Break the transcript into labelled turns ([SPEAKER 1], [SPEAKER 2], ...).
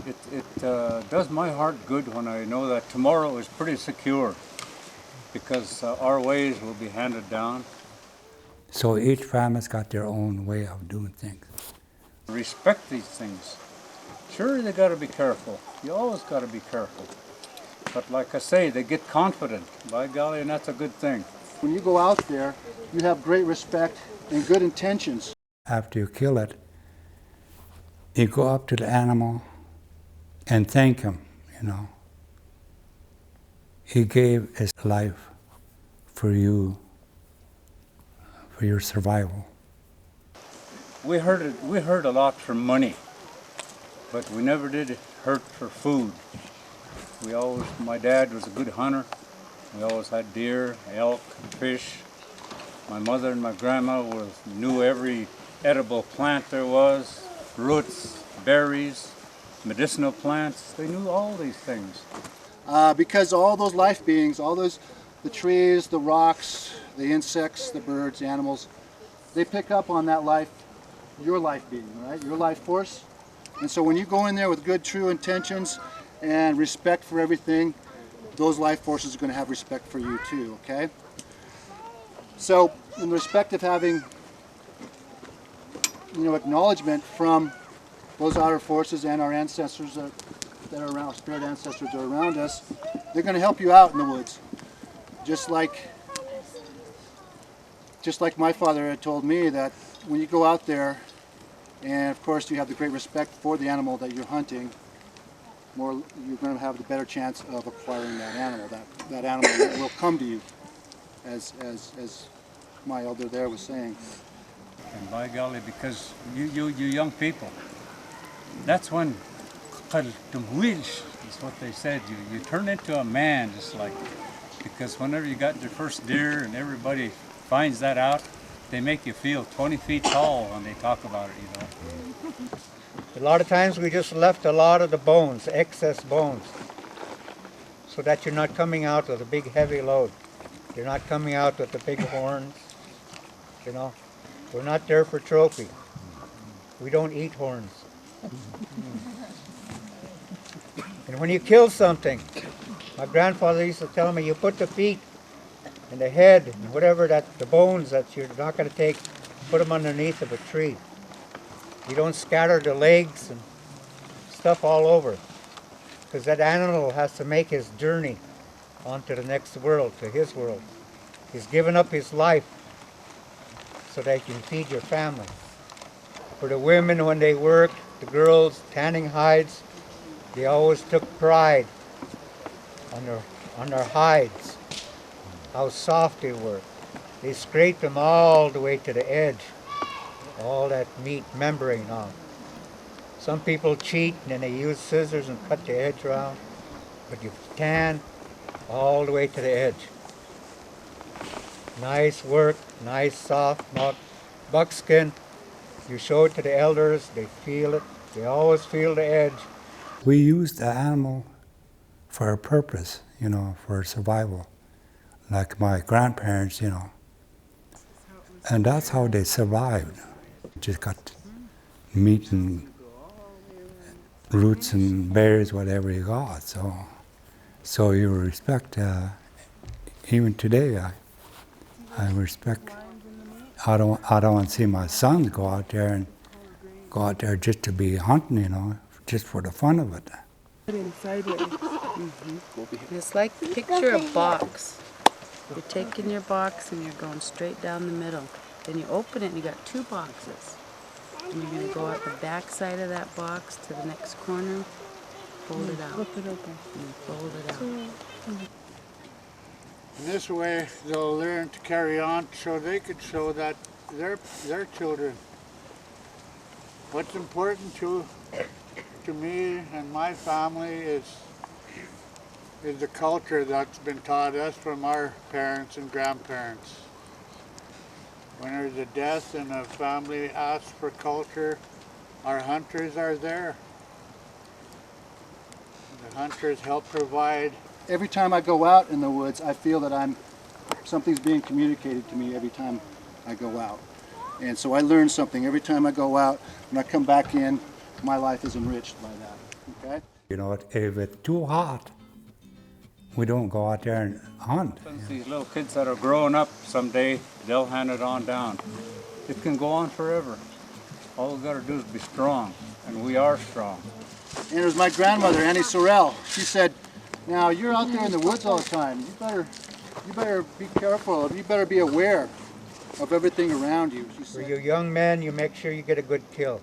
[SPEAKER 1] It does my heart good when I know that tomorrow is pretty secure because our ways will be handed down.
[SPEAKER 2] So each family's got their own way of doing things.
[SPEAKER 1] Respect these things. Sure, they got to be careful. You always got to be careful. But like I say, they get confident. By golly, and that's a good thing.
[SPEAKER 3] When you go out there, you have great respect and good intentions.
[SPEAKER 2] After you kill it, you go up to the animal and thank him, you know. He gave his life for you, for your survival.
[SPEAKER 1] We heard a lot for money, but we never did hurt for food. My dad was a good hunter. We always had deer, elk, fish. My mother and my grandma knew every edible plant there was, roots, berries, medicinal plants. They knew all these things.
[SPEAKER 3] Because all those life beings, the trees, the rocks, the insects, the birds, the animals, they pick up on that life, your life being, right? Your life force. And so when you go in there with good, true intentions and respect for everything, those life forces are going to have respect for you too, okay? So in respect of having, acknowledgement from those outer forces and our ancestors that are around, spirit ancestors are around us, they're going to help you out in the woods. Just like my father had told me that when you go out there, and of course you have the great respect for the animal that you're hunting, you're going to have the better chance of acquiring that animal. That animal will come to you, as my elder there was saying.
[SPEAKER 1] And by golly, because you young people, that's when is what they said. You turn into a man, just like, because whenever you got your first deer and everybody finds that out, they make you feel 20 feet tall when they talk about it, you know.
[SPEAKER 4] A lot of times we just left a lot of the bones, excess bones, so that you're not coming out with a big heavy load. You're not coming out with the big horns, you know. We're not there for trophy. We don't eat horns. And when you kill something, my grandfather used to tell me, you put the feet and the head and whatever the bones that you're not going to take, put them underneath of a tree. You don't scatter the legs and stuff all over, because that animal has to make his journey onto the next world, to his world. He's given up his life so that you can feed your family. For the women, when they worked, the girls tanning hides, they always took pride on their hides, how soft they were. They scraped them all the way to the edge, all that meat membrane off. Some people cheat and then they use scissors and cut the edge around, but you tan all the way to the edge. Nice work, nice soft buckskin. You show it to the elders, they feel it. They always feel the edge.
[SPEAKER 2] We use the animal for a purpose, you know, for survival. Like my grandparents, you know. And that's how they survived. Just got meat and roots and berries, whatever you got. So you respect, even today, I respect. I don't want to see my sons go out there just to be hunting, you know, just for the fun of it.
[SPEAKER 5] It's like picture a box. You're taking your box and you're going straight down the middle. Then you open it and you got two boxes. And you're going to go out the back side of that box to the next corner, fold it out. Flip it open. And fold it out.
[SPEAKER 6] In this way, they'll learn to carry on so they could show that their children. What's important to me and my family is the culture that's been taught us from our parents and grandparents. When there's a death and a family asks for culture, our hunters are there. The hunters help provide.
[SPEAKER 3] Every time I go out in the woods, I feel that something's being communicated to me every time I go out. And so I learn something every time I go out. When I come back in, my life is enriched by that. Okay?
[SPEAKER 2] You know, if it's too hot, we don't go out there and hunt.
[SPEAKER 1] Since these little kids that are growing up someday, they'll hand it on down. It can go on forever. All we got to do is be strong, and we are strong.
[SPEAKER 3] And it was my grandmother, Annie Sorrell. She said, now you're out there in the woods all the time. You better be careful. You better be aware of everything around you. She
[SPEAKER 4] For
[SPEAKER 3] said,
[SPEAKER 4] you young men, you make sure you get a good kill.